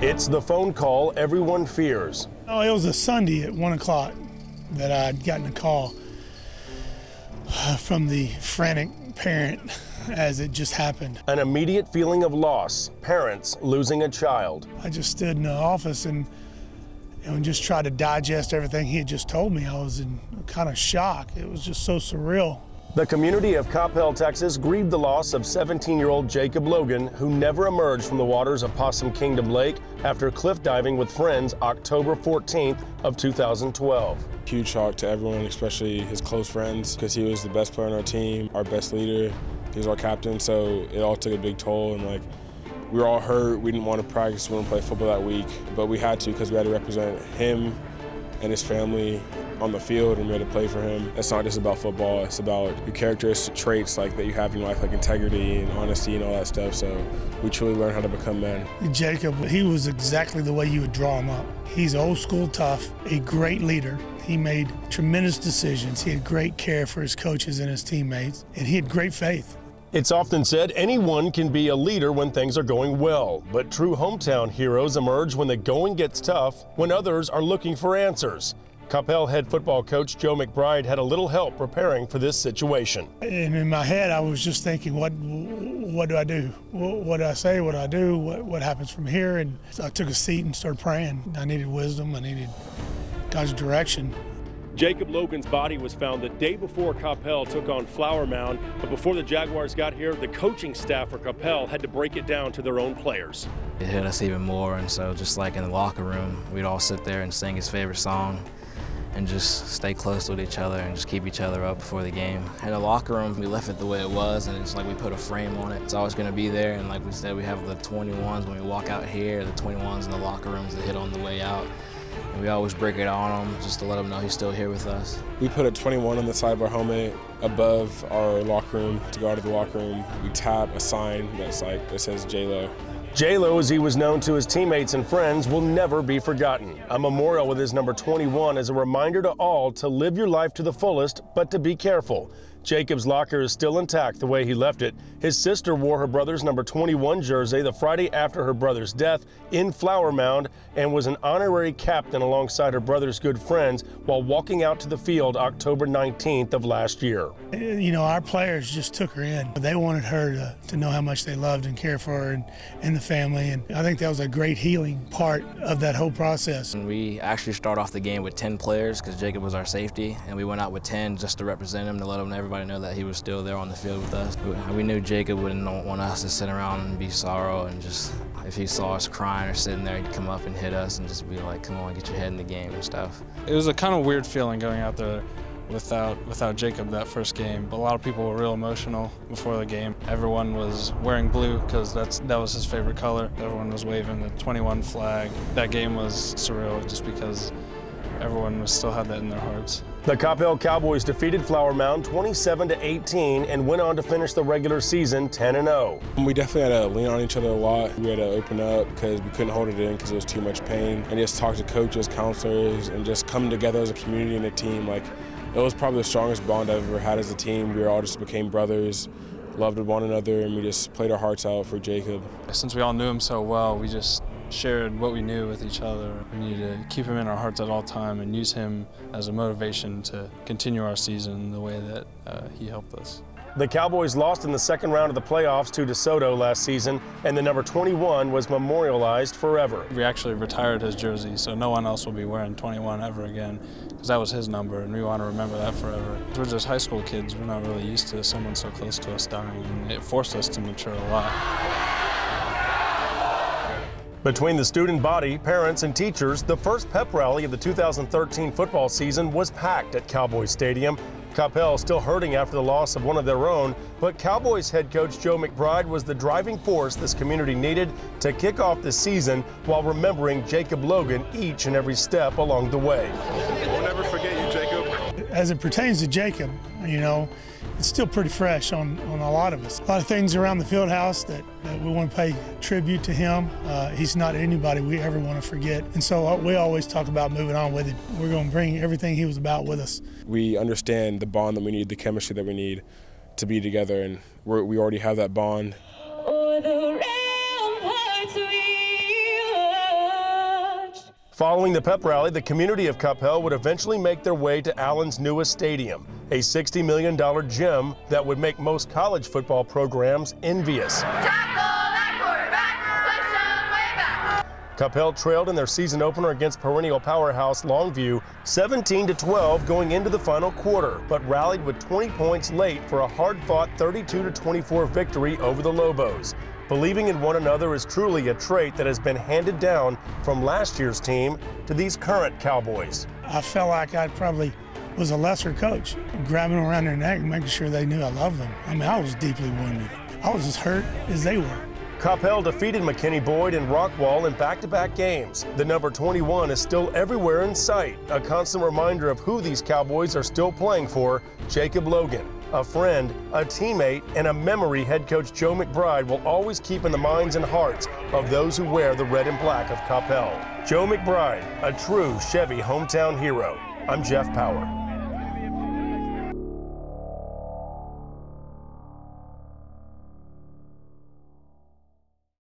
It's the phone call everyone fears. Oh, it was a Sunday at 1 o'clock that I'd gotten a call from the frantic parent as it just happened. An immediate feeling of loss, parents losing a child. I just stood in the office and just tried to digest everything he had just told me. I was in kind of shock. It was just so surreal. The community of Coppell, Texas grieved the loss of 17-year-old Jacob Logan, who never emerged from the waters of Possum Kingdom Lake after cliff diving with friends October 14th of 2012. Huge shock to everyone, especially his close friends, because he was the best player on our team, our best leader. He was our captain, so it all took a big toll. And we were all hurt. We didn't want to practice, we didn't play football that week, but we had to because we had to represent him and his family on the field, and we had to play for him. It's not just about football, it's about your characteristic traits that you have in life, like integrity and honesty and all that stuff. So we truly learned how to become men. Jacob, he was exactly the way you would draw him up. He's old school tough, a great leader. He made tremendous decisions. He had great care for his coaches and his teammates, and he had great faith. It's often said anyone can be a leader when things are going well, but true hometown heroes emerge when the going gets tough, when others are looking for answers. Coppell head football coach Joe McBride had a little help preparing for this situation. And in my head, I was just thinking, what do I do? What do I say? What do I do? What happens from here? And so I took a seat and started praying. I needed wisdom. I needed God's direction. Jacob Logan's body was found the day before Coppell took on Flower Mound, but before the Jaguars got here, the coaching staff for Coppell had to break it down to their own players. It hit us even more, and so just like in the locker room, we'd all sit there and sing his favorite song and just stay close with each other and just keep each other up before the game. In the locker room, we left it the way it was, and it's like we put a frame on it. It's always going to be there, and like we said, we have the 21s when we walk out here, the 21s in the locker rooms that hit on the way out. And we always break it on him just to let him know he's still here with us. We put a 21 on the side of our helmet above our locker room to go out of the locker room. We tap a sign that says J-Lo. J-Lo, as he was known to his teammates and friends, will never be forgotten. A memorial with his number 21 is a reminder to all to live your life to the fullest, but to be careful. Jacob's locker is still intact the way he left it. His sister wore her brother's number 21 jersey the Friday after her brother's death in Flower Mound and was an honorary captain alongside her brother's good friends while walking out to the field October 19th of last year. You know, our players just took her in. They wanted her to know how much they loved and cared for her and the family, and I think that was a great healing part of that whole process. And we actually start off the game with 10 players because Jacob was our safety, and we went out with 10 just to represent him, to let everybody know that he was still there on the field with us. We knew Jacob wouldn't want us to sit around and be sorrow, and just if he saw us crying or sitting there, he'd come up and hit us and just be like, come on, get your head in the game and stuff. It was a kind of weird feeling going out there without Jacob that first game, but a lot of people were real emotional before the game. Everyone was wearing blue because that was his favorite color. Everyone was waving the 21 flag. That game was surreal just because everyone still had that in their hearts. The Coppell Cowboys defeated Flower Mound 27-18 and went on to finish the regular season 10-0. We definitely had to lean on each other a lot. We had to open up because we couldn't hold it in because it was too much pain, and just talk to coaches, counselors, and just come together as a community and a team. It was probably the strongest bond I've ever had as a team. We all just became brothers, loved one another, and we just played our hearts out for Jacob. Since we all knew him so well, we just shared what we knew with each other. We need to keep him in our hearts at all time and use him as a motivation to continue our season the way that he helped us. The Cowboys lost in the second round of the playoffs to DeSoto last season, and the number 21 was memorialized forever. We actually retired his jersey, so no one else will be wearing 21 ever again, because that was his number, and we want to remember that forever. We're just high school kids. We're not really used to someone so close to us dying, and it forced us to mature a lot. Between the student body, parents, and teachers, the first pep rally of the 2013 football season was packed at Cowboys Stadium. Coppell still hurting after the loss of one of their own, but Cowboys head coach Joe McBride was the driving force this community needed to kick off the season while remembering Jacob Logan each and every step along the way. We'll never forget you, Jacob. As it pertains to Jacob, you know, it's still pretty fresh on a lot of us. A lot of things around the field house that we want to pay tribute to him. He's not anybody we ever want to forget. And so we always talk about moving on with it. We're going to bring everything he was about with us. We understand the bond that we need, the chemistry that we need to be together, and we already have that bond. Oh, the ramparts we were. Following the pep rally, the community of Coppell would eventually make their way to Allen's newest stadium, a $60 million gym that would make most college football programs envious. Coppell trailed in their season opener against perennial powerhouse Longview 17-12 going into the final quarter, but rallied with 20 points late for a hard-fought 32-24 victory over the Lobos. Believing in one another is truly a trait that has been handed down from last year's team to these current Cowboys. I felt like I probably was a lesser coach, grabbing them around their neck and making sure they knew I loved them. I mean, I was deeply wounded. I was as hurt as they were. Coppell defeated McKinney Boyd and Rockwall in back-to-back games. The number 21 is still everywhere in sight, a constant reminder of who these Cowboys are still playing for, Jacob Logan. A friend, a teammate, and a memory head coach Joe McBride will always keep in the minds and hearts of those who wear the red and black of Coppell. Joe McBride, a true Chevy hometown hero. I'm Jeff Power.